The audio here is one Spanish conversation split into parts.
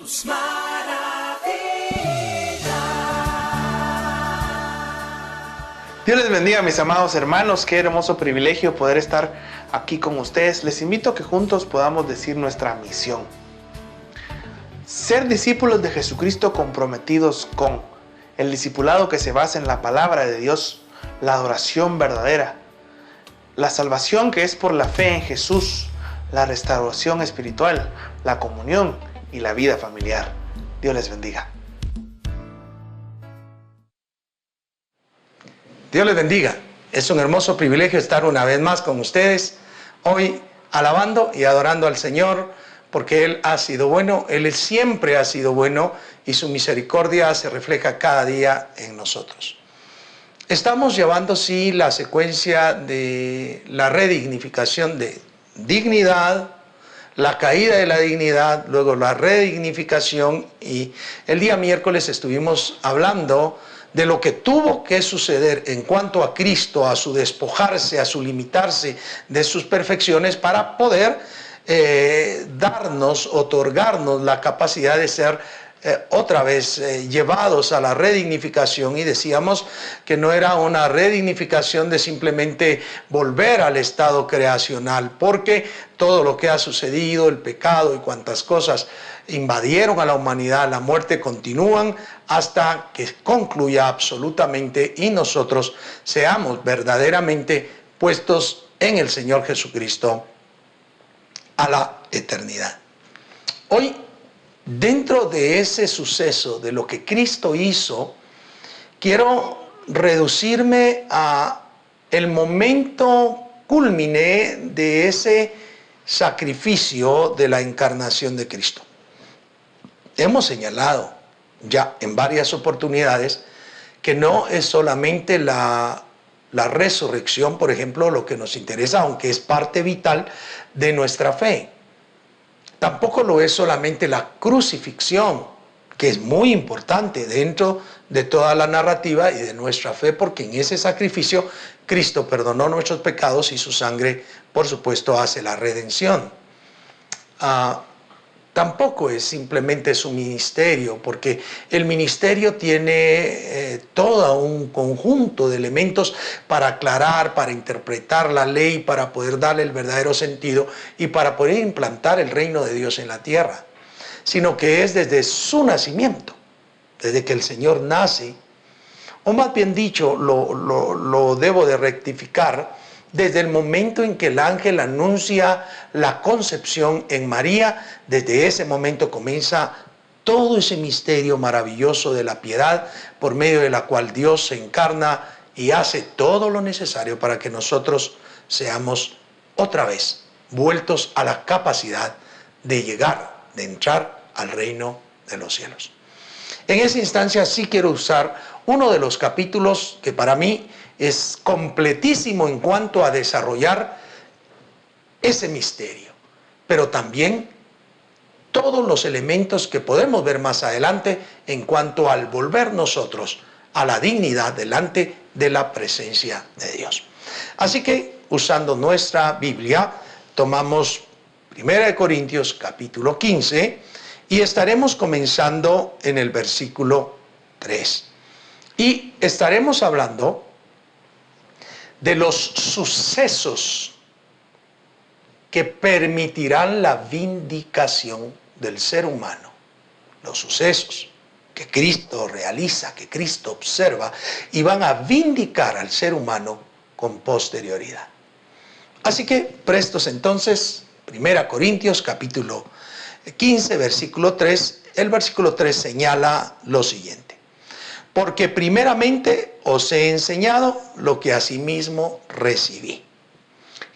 tus maravillas. Dios les bendiga, mis amados hermanos. Qué hermoso privilegio poder estar aquí con ustedes. Les invito a que juntos podamos decir nuestra misión: ser discípulos de Jesucristo comprometidos con el discipulado que se basa en la palabra de Dios, la adoración verdadera, la salvación que es por la fe en Jesús, la restauración espiritual, la comunión y la vida familiar. Dios les bendiga. Dios les bendiga. Es un hermoso privilegio estar una vez más con ustedes, hoy alabando y adorando al Señor, porque Él ha sido bueno, Él siempre ha sido bueno y su misericordia se refleja cada día en nosotros. Estamos llevando, sí, la secuencia de la redignificación de dignidad, la caída de la dignidad, luego la redignificación, y el día miércoles estuvimos hablando de lo que tuvo que suceder en cuanto a Cristo, a su despojarse, a su limitarse de sus perfecciones para poder otorgarnos la capacidad de ser otra vez llevados a la redignificación. Y decíamos que no era una redignificación de simplemente volver al estado creacional, porque todo lo que ha sucedido, el pecado y cuantas cosas invadieron a la humanidad, la muerte continúan hasta que concluya absolutamente y nosotros seamos verdaderamente puestos en el Señor Jesucristo a la eternidad. Hoy, dentro de ese suceso, de lo que Cristo hizo, quiero reducirme a el momento cúlmine de ese sacrificio de la encarnación de Cristo. Hemos señalado ya en varias oportunidades que no es solamente la resurrección, por ejemplo, lo que nos interesa, aunque es parte vital de nuestra fe. Tampoco lo es solamente la crucifixión, que es muy importante dentro de toda la narrativa y de nuestra fe, porque en ese sacrificio Cristo perdonó nuestros pecados y su sangre, por supuesto, hace la redención. Tampoco es simplemente su ministerio, porque el ministerio tiene todo un conjunto de elementos para aclarar, para interpretar la ley, para poder darle el verdadero sentido y para poder implantar el reino de Dios en la tierra, sino que es desde su nacimiento, desde que el Señor nace, o más bien dicho, lo debo de rectificar, desde el momento en que el ángel anuncia la concepción en María. Desde ese momento comienza todo ese misterio maravilloso de la piedad, por medio de la cual Dios se encarna y hace todo lo necesario para que nosotros seamos otra vez vueltos a la capacidad de llegar, de entrar al reino de los cielos. En esa instancia sí quiero usar uno de los capítulos que para mí es completísimo en cuanto a desarrollar ese misterio, pero también todos los elementos que podemos ver más adelante en cuanto al volver nosotros a la dignidad delante de la presencia de Dios. Así que, usando nuestra Biblia, tomamos 1 Corintios capítulo 15 y estaremos comenzando en el versículo 3. Y estaremos hablando de los sucesos que permitirán la vindicación del ser humano. Los sucesos que Cristo realiza, que Cristo observa, y van a vindicar al ser humano con posterioridad. Así que, prestos entonces, 1 Corintios capítulo 15, versículo 3, el versículo 3 señala lo siguiente: porque primeramente os he enseñado lo que asimismo recibí,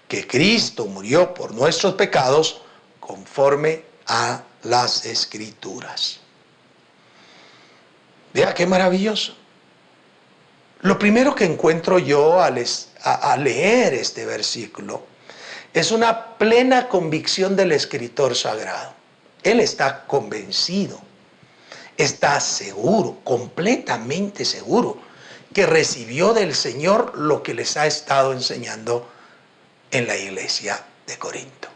que Cristo murió por nuestros pecados conforme a las Escrituras. Vea qué maravilloso. Lo primero que encuentro yo al leer este versículo es una plena convicción del escritor sagrado. Él está convencido, está seguro, completamente seguro, que recibió del Señor lo que les ha estado enseñando en la iglesia de Corinto.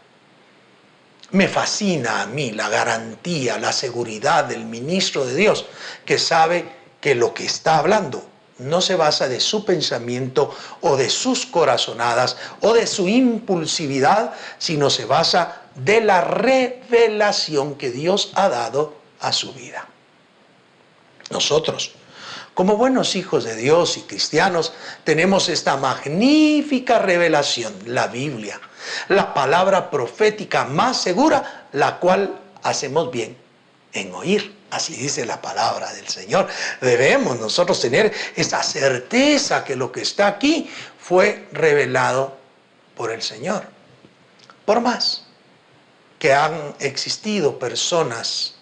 Me fascina a mí la garantía, la seguridad del ministro de Dios, que sabe que lo que está hablando no se basa de su pensamiento o de sus corazonadas o de su impulsividad, sino se basa de la revelación que Dios ha dado a su vida. Nosotros, como buenos hijos de Dios y cristianos, tenemos esta magnífica revelación, la Biblia, la palabra profética más segura, la cual hacemos bien en oír. Así dice la palabra del Señor. Debemos nosotros tener esa certeza que lo que está aquí fue revelado por el Señor. Por más que han existido personas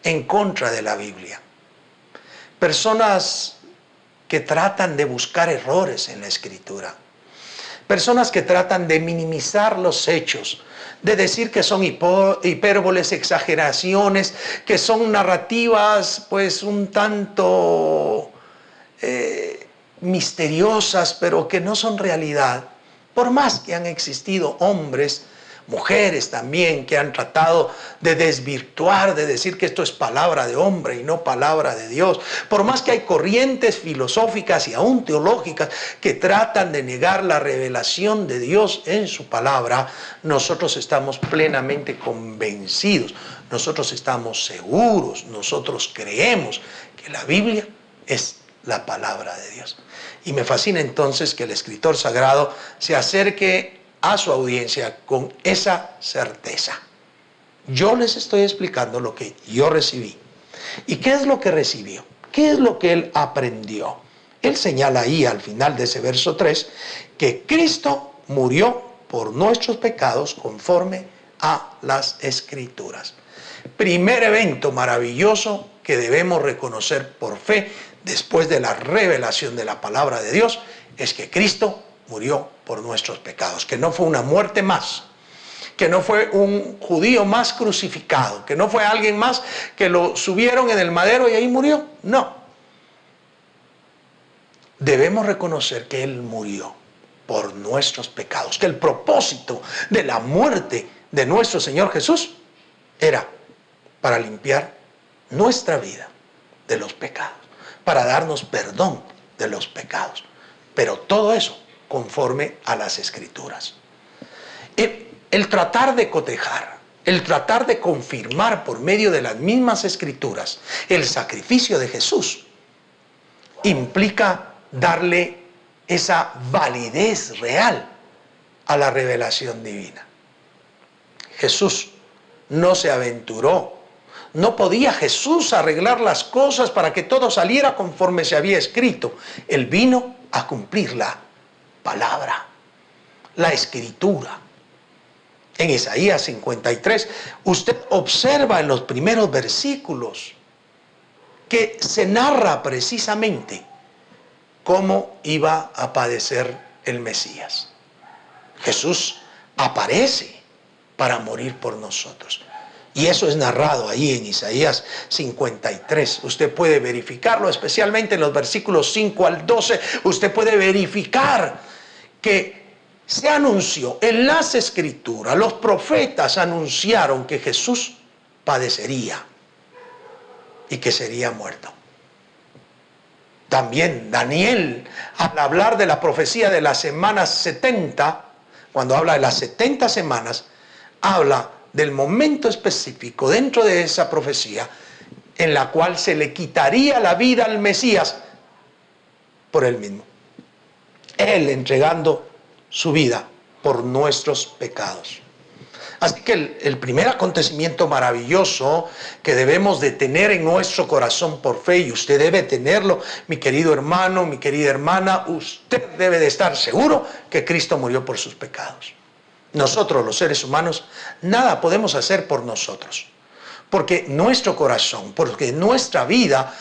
en contra de la Biblia, personas que tratan de buscar errores en la Escritura, personas que tratan de minimizar los hechos, de decir que son hipérboles, exageraciones, que son narrativas pues un tanto misteriosas, pero que no son realidad. Por más que han existido hombres, mujeres también, que han tratado de desvirtuar, de decir que esto es palabra de hombre y no palabra de Dios. Por más que hay corrientes filosóficas y aún teológicas que tratan de negar la revelación de Dios en su palabra, nosotros estamos plenamente convencidos, nosotros estamos seguros, nosotros creemos que la Biblia es la palabra de Dios. Y me fascina entonces que el escritor sagrado se acerque a su audiencia con esa certeza. Yo les estoy explicando lo que yo recibí. ¿Y qué es lo que recibió? ¿Qué es lo que él aprendió? Él señala ahí al final de ese verso 3 que Cristo murió por nuestros pecados conforme a las Escrituras. Primer evento maravilloso que debemos reconocer por fe después de la revelación de la palabra de Dios es que Cristo murió por nuestros pecados, que no fue una muerte más, que no fue un judío más crucificado, que no fue alguien más que lo subieron en el madero y ahí murió. No. Debemos reconocer que Él murió por nuestros pecados, que el propósito de la muerte de nuestro Señor Jesús era para limpiar nuestra vida de los pecados, para darnos perdón de los pecados. Pero todo eso conforme a las Escrituras. El tratar de cotejar, el tratar de confirmar por medio de las mismas Escrituras el sacrificio de Jesús implica darle esa validez real a la revelación divina. Jesús no se aventuró. No podía Jesús arreglar las cosas para que todo saliera conforme se había escrito. Él vino a cumplir la palabra, la Escritura. En Isaías 53, usted observa en los primeros versículos que se narra precisamente cómo iba a padecer el Mesías. Jesús aparece para morir por nosotros. Y eso es narrado ahí en Isaías 53. Usted puede verificarlo, especialmente en los versículos 5 al 12. Usted puede verificar que se anunció en las Escrituras, los profetas anunciaron que Jesús padecería y que sería muerto. También Daniel, al hablar de la profecía de las semanas 70, cuando habla de las 70 semanas, habla del momento específico dentro de esa profecía en la cual se le quitaría la vida al Mesías por él mismo. Él entregando su vida por nuestros pecados. Así que el primer acontecimiento maravilloso que debemos de tener en nuestro corazón por fe, y usted debe tenerlo, mi querido hermano, mi querida hermana, usted debe de estar seguro que Cristo murió por sus pecados. Nosotros, los seres humanos, nada podemos hacer por nosotros, porque nuestro corazón, porque nuestra vida,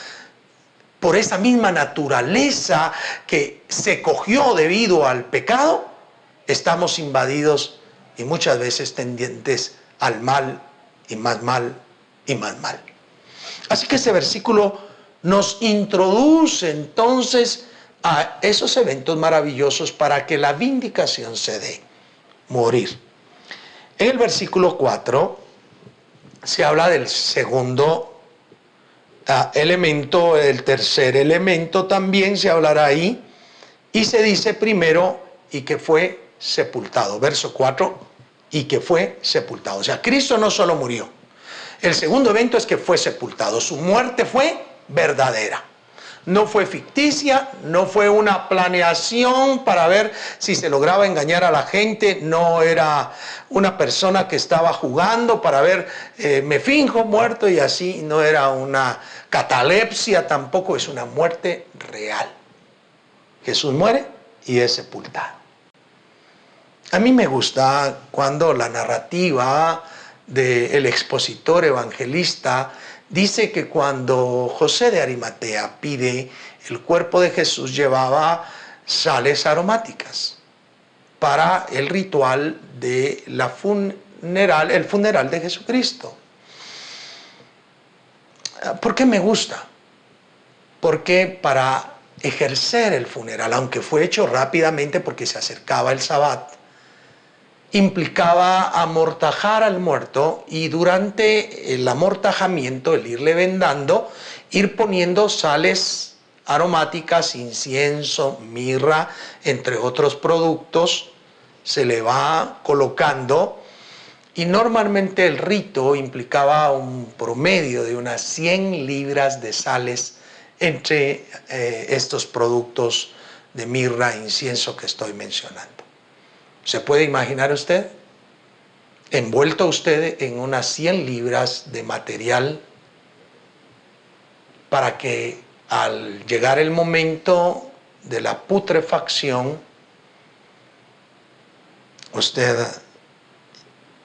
por esa misma naturaleza que se cogió debido al pecado, estamos invadidos y muchas veces tendientes al mal y más mal y más mal. Así que ese versículo nos introduce entonces a esos eventos maravillosos para que la vindicación se dé. Morir. En el versículo 4 se habla del segundo elemento, el tercer elemento también se hablará ahí, y se dice primero, y que fue sepultado. Verso 4, y que fue sepultado. O sea, Cristo no solo murió. El segundo evento es que fue sepultado. Su muerte fue verdadera. No fue ficticia, no fue una planeación para ver si se lograba engañar a la gente, no era una persona que estaba jugando para ver, me finjo muerto y así, no era una catalepsia tampoco, es una muerte real. Jesús muere y es sepultado. A mí me gusta cuando la narrativa del expositor evangelista dice que cuando José de Arimatea pide el cuerpo de Jesús, llevaba sales aromáticas para el ritual de el funeral de Jesucristo. ¿Por qué me gusta? Porque para ejercer el funeral, aunque fue hecho rápidamente porque se acercaba el Sabbat, implicaba amortajar al muerto y durante el amortajamiento, el irle vendando, ir poniendo sales aromáticas, incienso, mirra, entre otros productos, se le va colocando y normalmente el rito implicaba un promedio de unas 100 libras de sales entre estos productos de mirra e incienso que estoy mencionando. ¿Se puede imaginar usted? Envuelto usted en unas 100 libras de material para que al llegar el momento de la putrefacción, usted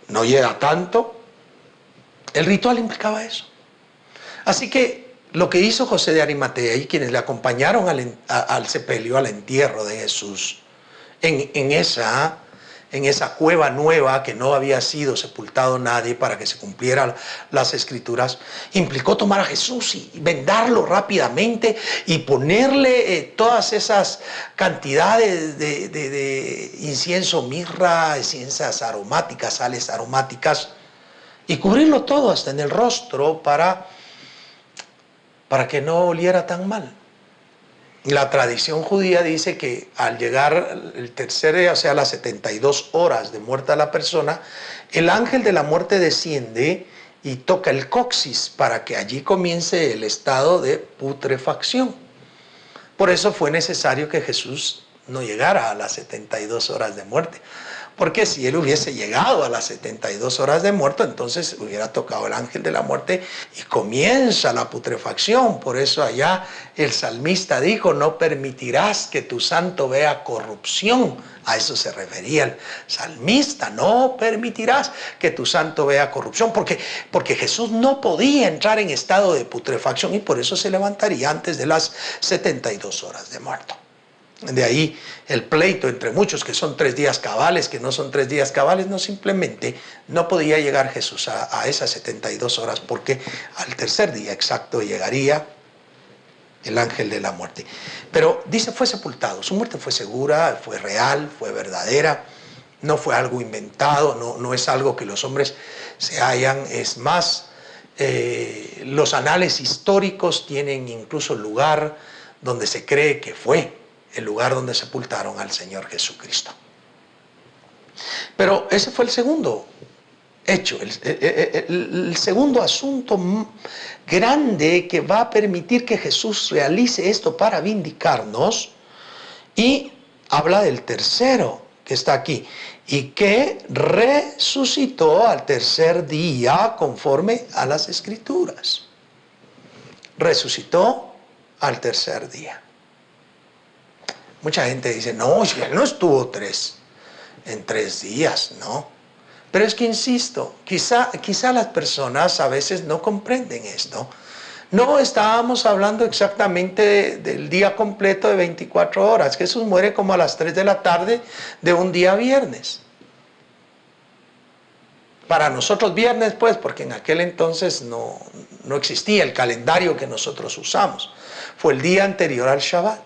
no llega tanto. El ritual implicaba eso. Así que lo que hizo José de Arimatea y quienes le acompañaron al sepelio, al entierro de Jesús, en esa cueva nueva que no había sido sepultado nadie para que se cumplieran las escrituras, implicó tomar a Jesús y vendarlo rápidamente y ponerle todas esas cantidades de incienso, mirra, esencias aromáticas, sales aromáticas, y cubrirlo todo hasta en el rostro para que no oliera tan mal. La tradición judía dice que al llegar el tercer día, o sea, las 72 horas de muerta la persona, el ángel de la muerte desciende y toca el coxis para que allí comience el estado de putrefacción. Por eso fue necesario que Jesús no llegara a las 72 horas de muerte. Porque si él hubiese llegado a las 72 horas de muerte, entonces hubiera tocado el ángel de la muerte y comienza la putrefacción. Por eso allá el salmista dijo, no permitirás que tu santo vea corrupción. A eso se refería el salmista, no permitirás que tu santo vea corrupción. Porque Jesús no podía entrar en estado de putrefacción y por eso se levantaría antes de las 72 horas de muerto. De ahí el pleito entre muchos que son 3 días cabales, que no son 3 días cabales, no, simplemente no podía llegar Jesús a esas 72 horas porque al tercer día exacto llegaría el ángel de la muerte. Pero dice fue sepultado, su muerte fue segura, fue real, fue verdadera, no fue algo inventado, no es algo que los hombres se hayan, es más, los anales históricos tienen incluso lugar donde se cree que fue el lugar donde sepultaron al Señor Jesucristo. Pero ese fue el segundo hecho, el segundo asunto grande que va a permitir que Jesús realice esto para vindicarnos, y habla del tercero que está aquí, y que resucitó al tercer día conforme a las Escrituras. Resucitó al tercer día. Mucha gente dice, no, si él no estuvo en 3 días, no. Pero es que insisto, quizá las personas a veces no comprenden esto. No estábamos hablando exactamente del día completo de 24 horas. Jesús muere como a las 3 de la tarde de un día viernes. Para nosotros viernes, pues, porque en aquel entonces no existía el calendario que nosotros usamos. Fue el día anterior al Shabbat.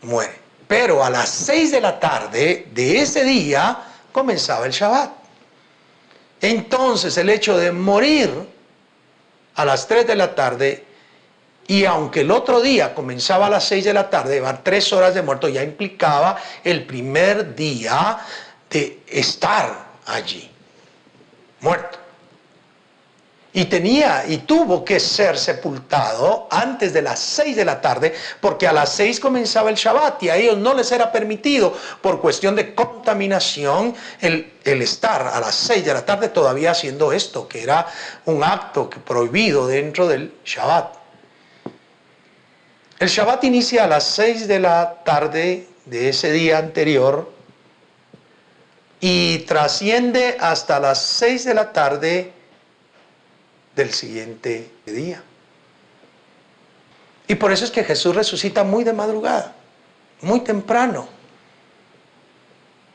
Muere. Pero a las 6 de la tarde de ese día comenzaba el Shabbat. Entonces el hecho de morir a las 3 de la tarde, y aunque el otro día comenzaba a las 6 de la tarde, llevar 3 horas de muerto, ya implicaba el primer día de estar allí, muerto. Y tuvo que ser sepultado antes de las 6 de la tarde, porque a las 6 comenzaba el Shabbat y a ellos no les era permitido, por cuestión de contaminación, el estar a las 6 de la tarde todavía haciendo esto, que era un acto prohibido dentro del Shabbat. El Shabbat inicia a las 6 de la tarde de ese día anterior y trasciende hasta las 6 de la tarde del siguiente día. Y por eso es que Jesús resucita muy de madrugada, muy temprano,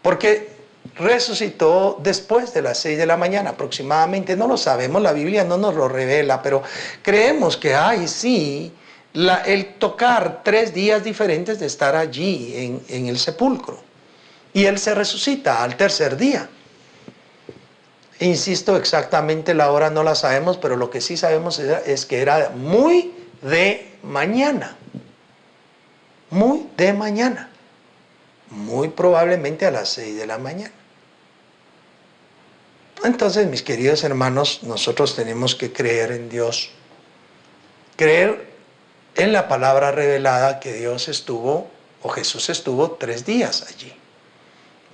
porque resucitó después de las 6 de la mañana aproximadamente. No lo sabemos, la Biblia no nos lo revela, pero creemos que hay sí el tocar 3 días diferentes de estar allí en el sepulcro. Y Él se resucita al tercer día. Insisto, exactamente la hora no la sabemos, pero lo que sí sabemos es que era muy de mañana. Muy de mañana. Muy probablemente a las 6 de la mañana. Entonces, mis queridos hermanos, nosotros tenemos que creer en Dios. Creer en la palabra revelada que Dios estuvo, o Jesús estuvo 3 días allí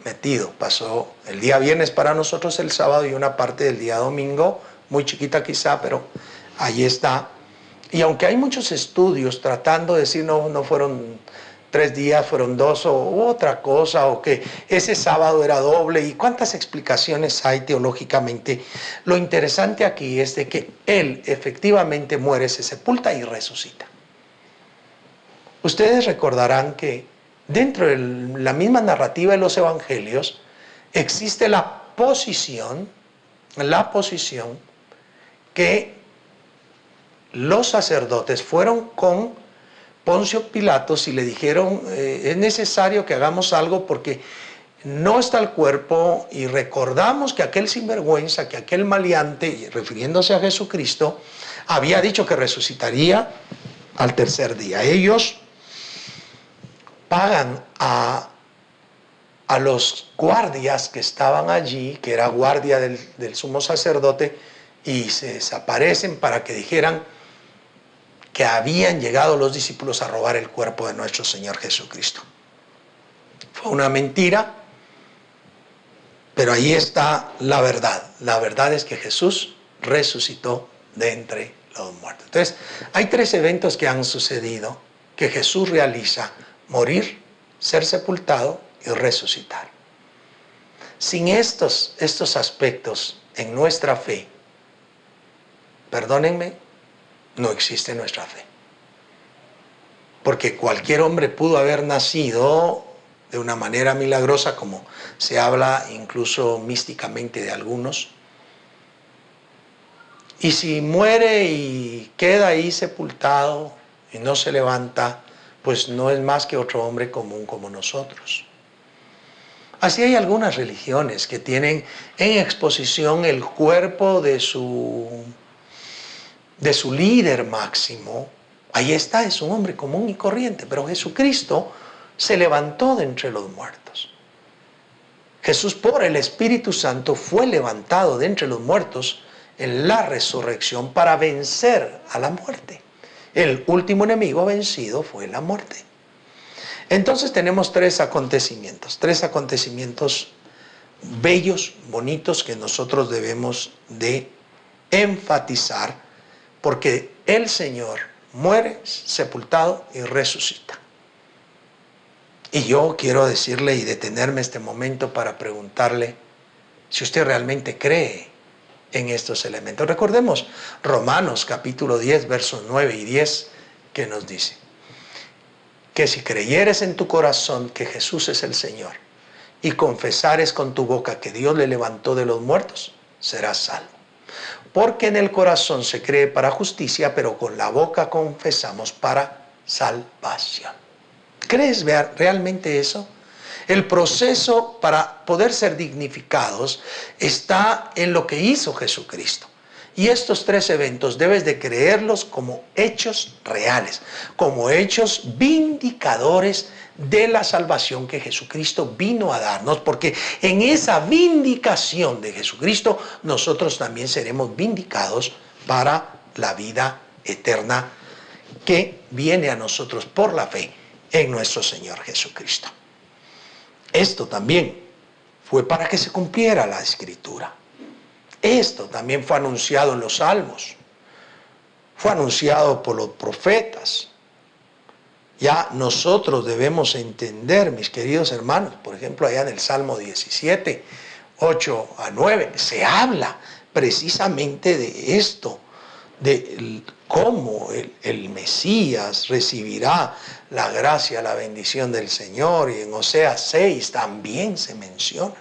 metido. Pasó el día viernes para nosotros, el sábado y una parte del día domingo, muy chiquita quizá, pero ahí está. Y aunque hay muchos estudios tratando de decir no fueron 3 días, fueron 2 u otra cosa, o que ese sábado era doble, y cuántas explicaciones hay teológicamente, lo interesante aquí es de que Él efectivamente muere, se sepulta y resucita. Ustedes recordarán que dentro de la misma narrativa de los evangelios existe la posición que los sacerdotes fueron con Poncio Pilatos y le dijeron es necesario que hagamos algo porque no está el cuerpo, y recordamos que aquel sinvergüenza, que aquel maleante, refiriéndose a Jesucristo, había dicho que resucitaría al tercer día. Ellos pagan a los guardias que estaban allí, que era guardia del sumo sacerdote, y se desaparecen para que dijeran que habían llegado los discípulos a robar el cuerpo de nuestro Señor Jesucristo. Fue una mentira, pero ahí está la verdad. La verdad es que Jesús resucitó de entre los muertos. Entonces, hay 3 eventos que han sucedido que Jesús realiza: morir, ser sepultado y resucitar. Sin estos aspectos en nuestra fe, perdónenme, no existe nuestra fe. Porque cualquier hombre pudo haber nacido de una manera milagrosa, como se habla incluso místicamente de algunos. Y si muere y queda ahí sepultado y no se levanta, pues no es más que otro hombre común como nosotros. Así hay algunas religiones que tienen en exposición el cuerpo de su líder máximo. Ahí está, es un hombre común y corriente, pero Jesucristo se levantó de entre los muertos. Jesús, por el Espíritu Santo, fue levantado de entre los muertos en la resurrección para vencer a la muerte. El último enemigo vencido fue la muerte. Entonces tenemos 3 acontecimientos bellos, bonitos, que nosotros debemos de enfatizar, porque el Señor muere, sepultado y resucita. Y yo quiero decirle y detenerme este momento para preguntarle si usted realmente cree en estos elementos. Recordemos Romanos capítulo 10, versos 9 y 10, que nos dice que si creyeres en tu corazón que Jesús es el Señor y confesares con tu boca que Dios le levantó de los muertos, serás salvo. Porque en el corazón se cree para justicia, pero con la boca confesamos para salvación. ¿Crees realmente eso? El proceso para poder ser dignificados está en lo que hizo Jesucristo. Y estos 3 eventos debes de creerlos como hechos reales, como hechos vindicadores de la salvación que Jesucristo vino a darnos, porque en esa vindicación de Jesucristo nosotros también seremos vindicados para la vida eterna que viene a nosotros por la fe en nuestro Señor Jesucristo. Esto también fue para que se cumpliera la Escritura. Esto también fue anunciado en los Salmos, fue anunciado por los profetas. Ya nosotros debemos entender, mis queridos hermanos, por ejemplo, allá en el Salmo 17, 8 a 9, se habla precisamente de esto, de cómo el Mesías recibirá la gracia, la bendición del Señor, y en Oseas 6 también se menciona.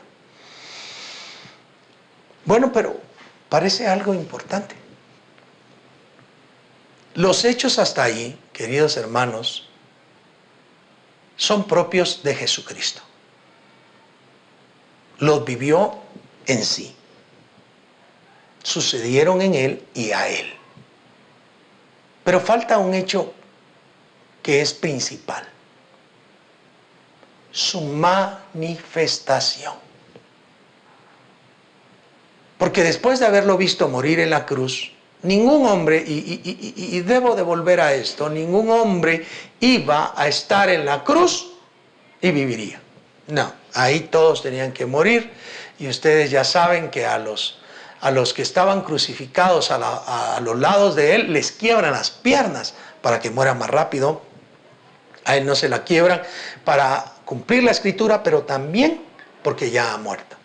Bueno, pero parece algo importante. Los hechos hasta ahí, queridos hermanos, son propios de Jesucristo. Los vivió en sí. Sucedieron en Él y a Él. Pero falta un hecho que es principal. Su manifestación. Porque después de haberlo visto morir en la cruz, ningún hombre, y debo de volver a esto, ningún hombre iba a estar en la cruz y viviría. No, ahí todos tenían que morir, y ustedes ya saben que a los que estaban crucificados a los lados de él les quiebran las piernas para que mueran más rápido. A él no se la quiebran para cumplir la Escritura, pero también porque ya ha muerto.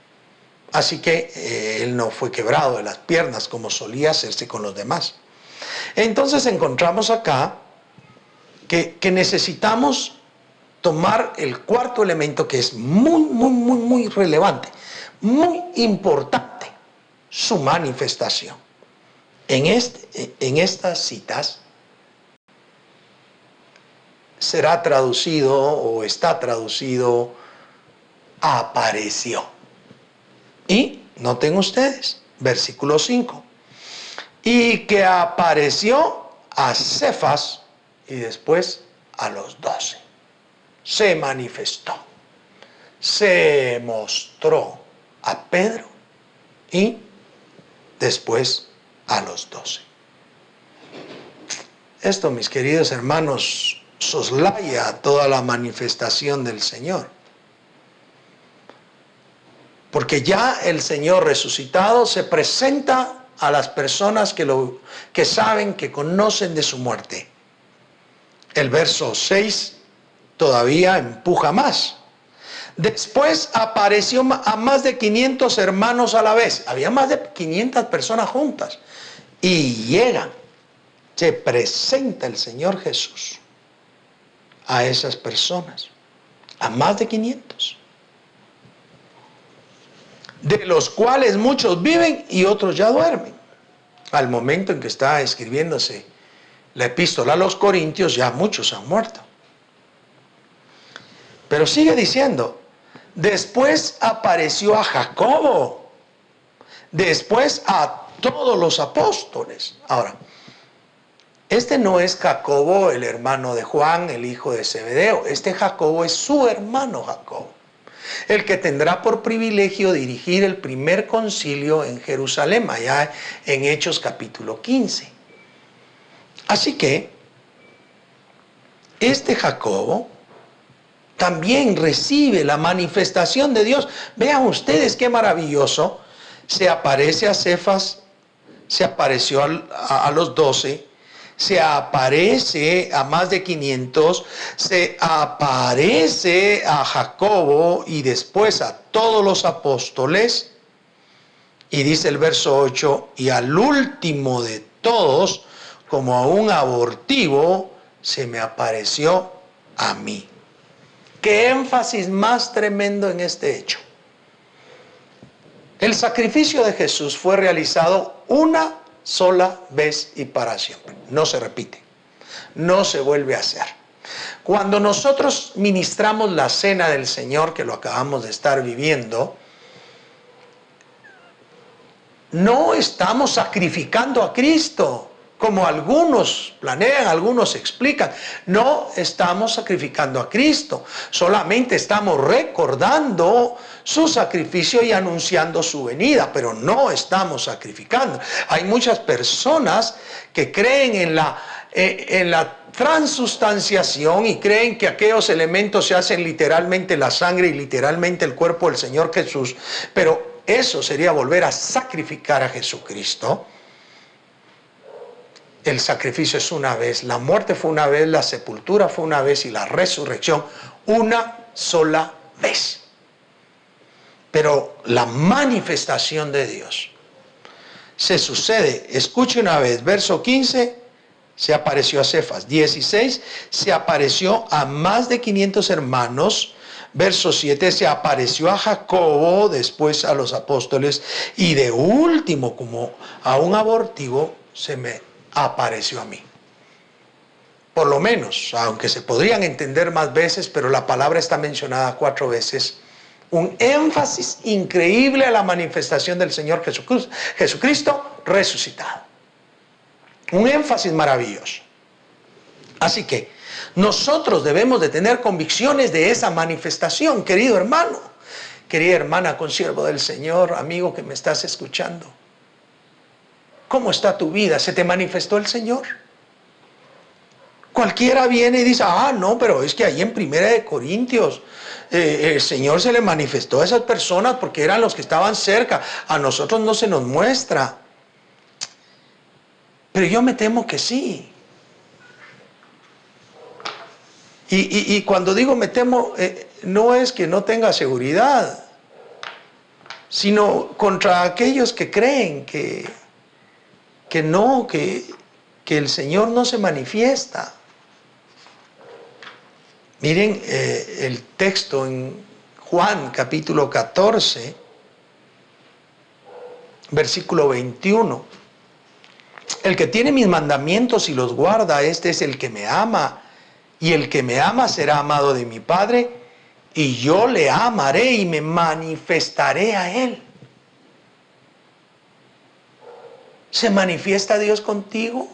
Así que él no fue quebrado de las piernas como solía hacerse con los demás. Entonces encontramos acá que necesitamos tomar el cuarto elemento, que es muy relevante, muy importante, su manifestación. En estas citas será traducido o está traducido apareció. Y noten ustedes, versículo 5. Y que apareció a Cefas y después a los 12. Se manifestó. Se mostró a Pedro y después a los 12. Esto, mis queridos hermanos, soslaya toda la manifestación del Señor. Porque ya el Señor resucitado se presenta a las personas que saben, que conocen de su muerte. El verso 6 todavía empuja más. Después apareció a más de 500 hermanos a la vez. Había más de 500 personas juntas. Y llegan, se presenta el Señor Jesús a esas personas, a más de 500. De los cuales muchos viven y otros ya duermen. Al momento en que está escribiéndose la epístola a los Corintios, ya muchos han muerto. Pero sigue diciendo, después apareció a Jacobo, después a todos los apóstoles. Ahora, este no es Jacobo, el hermano de Juan, el hijo de Zebedeo. Este Jacobo es su hermano Jacobo, el que tendrá por privilegio dirigir el primer concilio en Jerusalén, allá en Hechos capítulo 15. Así que, este Jacobo también recibe la manifestación de Dios. Vean ustedes qué maravilloso. Se aparece a Cefas, se apareció a los 12, se aparece a más de 500, se aparece a Jacobo y después a todos los apóstoles. Y dice el verso 8, y al último de todos, como a un abortivo, se me apareció a mí. Qué énfasis más tremendo en este hecho. El sacrificio de Jesús fue realizado una sola vez y para siempre. No se repite, no se vuelve a hacer. Cuando nosotros ministramos la cena del Señor, que lo acabamos de estar viviendo, no estamos sacrificando a Cristo, como algunos planean, algunos explican. No estamos sacrificando a Cristo, solamente estamos recordando su sacrificio y anunciando su venida, pero no estamos sacrificando. Hay muchas personas que creen en la transustanciación y creen que aquellos elementos se hacen literalmente la sangre y literalmente el cuerpo del Señor Jesús, pero eso sería volver a sacrificar a Jesucristo. El sacrificio es una vez, la muerte fue una vez, la sepultura fue una vez y la resurrección una sola vez. Pero la manifestación de Dios se sucede, escuche una vez, verso 15, se apareció a Cefas. 16, se apareció a más de 500 hermanos. Verso 7, se apareció a Jacobo, después a los apóstoles, y de último, como a un abortivo, se me apareció a mí. Por lo menos, aunque se podrían entender más veces, pero la palabra está mencionada 4 veces. Un énfasis increíble a la manifestación del Señor Jesucristo resucitado. Un énfasis maravilloso. Así que nosotros debemos de tener convicciones de esa manifestación, querido hermano, querida hermana, consiervo del Señor, amigo que me estás escuchando. ¿Cómo está tu vida? ¿Se te manifestó el Señor? Cualquiera viene y dice, no, pero es que ahí en 1 Corintios el Señor se le manifestó a esas personas porque eran los que estaban cerca. A nosotros no se nos muestra. Pero yo me temo que sí. Y cuando digo me temo, no es que no tenga seguridad, sino contra aquellos que creen que el Señor no se manifiesta. Miren el texto en Juan capítulo 14, versículo 21. El que tiene mis mandamientos y los guarda, este es el que me ama. Y el que me ama será amado de mi Padre, y yo le amaré y me manifestaré a él. ¿Se manifiesta Dios contigo?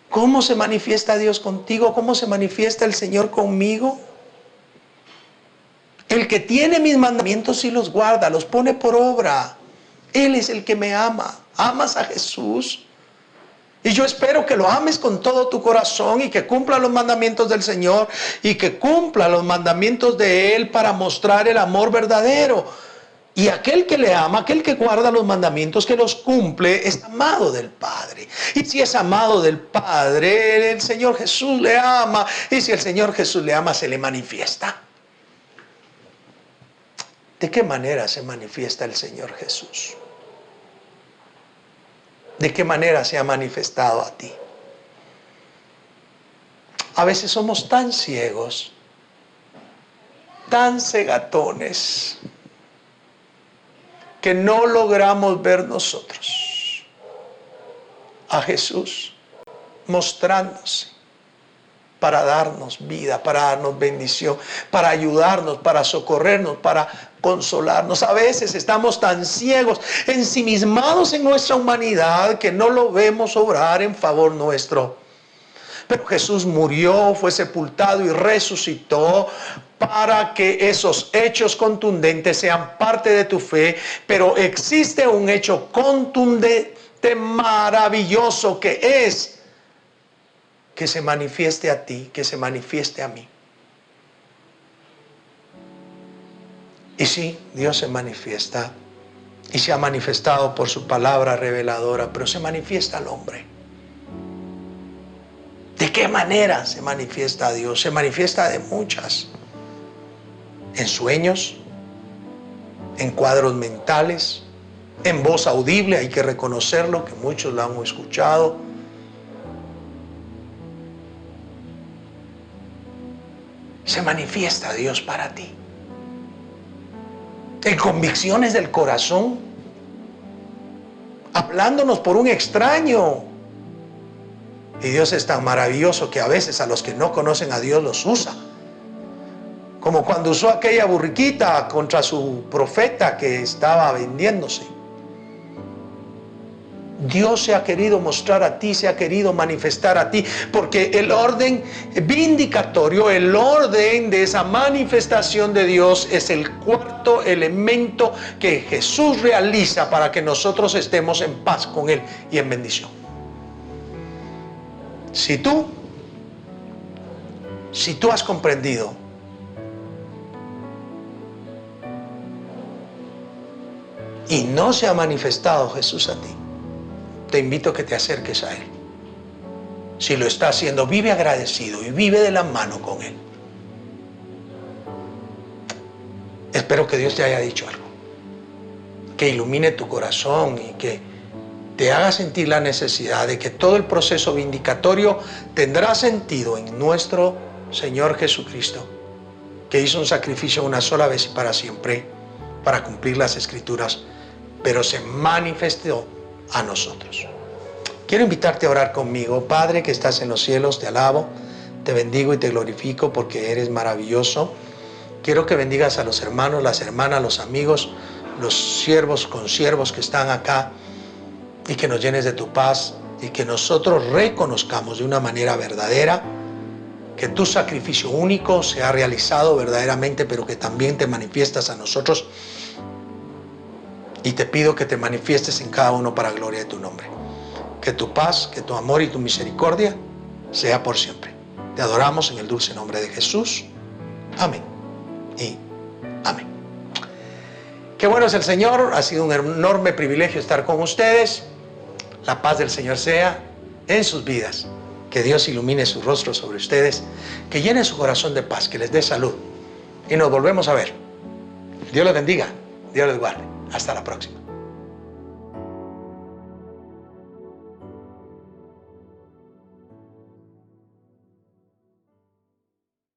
¿Cómo se manifiesta Dios contigo? ¿Cómo se manifiesta el Señor conmigo? El que tiene mis mandamientos y los guarda, los pone por obra. Él es el que me ama. ¿Amas a Jesús? Y yo espero que lo ames con todo tu corazón y que cumpla los mandamientos del Señor y que cumpla los mandamientos de Él para mostrar el amor verdadero. Y aquel que le ama, aquel que guarda los mandamientos, que los cumple, es amado del Padre. Y si es amado del Padre, el Señor Jesús le ama. Y si el Señor Jesús le ama, se le manifiesta. ¿De qué manera se manifiesta el Señor Jesús? ¿De qué manera se ha manifestado a ti? A veces somos tan ciegos, tan cegatones, que no logramos ver nosotros a Jesús mostrándose para darnos vida, para darnos bendición, para ayudarnos, para socorrernos, para consolarnos. A veces estamos tan ciegos, ensimismados en nuestra humanidad, que no lo vemos obrar en favor nuestro. Pero Jesús murió, fue sepultado y resucitó para que esos hechos contundentes sean parte de tu fe. Pero existe un hecho contundente, maravilloso, que es que se manifieste a ti, que se manifieste a mí. Y sí, Dios se manifiesta y se ha manifestado por su palabra reveladora, pero se manifiesta al hombre. ¿De qué manera se manifiesta a Dios? Se manifiesta de muchas. En sueños, en cuadros mentales, en voz audible, hay que reconocerlo, que muchos lo han escuchado. Se manifiesta a Dios para ti. En convicciones del corazón, hablándonos por un extraño, Y Dios es tan maravilloso que a veces a los que no conocen a Dios los usa. Como cuando usó aquella burriquita contra su profeta que estaba vendiéndose. Dios se ha querido mostrar a ti, se ha querido manifestar a ti, porque el orden vindicatorio, el orden de esa manifestación de Dios es el cuarto elemento que Jesús realiza para que nosotros estemos en paz con Él y en bendición. Si tú has comprendido y no se ha manifestado Jesús a ti, te invito a que te acerques a Él. Si lo está haciendo, vive agradecido y vive de la mano con Él. Espero que Dios te haya dicho algo, que ilumine tu corazón y que te haga sentir la necesidad de que todo el proceso vindicatorio tendrá sentido en nuestro Señor Jesucristo, que hizo un sacrificio una sola vez y para siempre para cumplir las Escrituras, pero se manifestó a nosotros. Quiero invitarte a orar conmigo. Padre que estás en los cielos, te alabo, te bendigo y te glorifico porque eres maravilloso. Quiero que bendigas a los hermanos, las hermanas, los amigos, los siervos, consiervos que están acá, y que nos llenes de tu paz y que nosotros reconozcamos de una manera verdadera que tu sacrificio único se ha realizado verdaderamente, pero que también te manifiestas a nosotros. Y te pido que te manifiestes en cada uno para gloria de tu nombre. Que tu paz, que tu amor y tu misericordia sea por siempre. Te adoramos en el dulce nombre de Jesús. Amén y amén. Qué bueno es el Señor. Ha sido un enorme privilegio estar con ustedes. La paz del Señor sea en sus vidas. Que Dios ilumine su rostro sobre ustedes. Que llene su corazón de paz. Que les dé salud. Y nos volvemos a ver. Dios les bendiga. Dios les guarde. Hasta la próxima.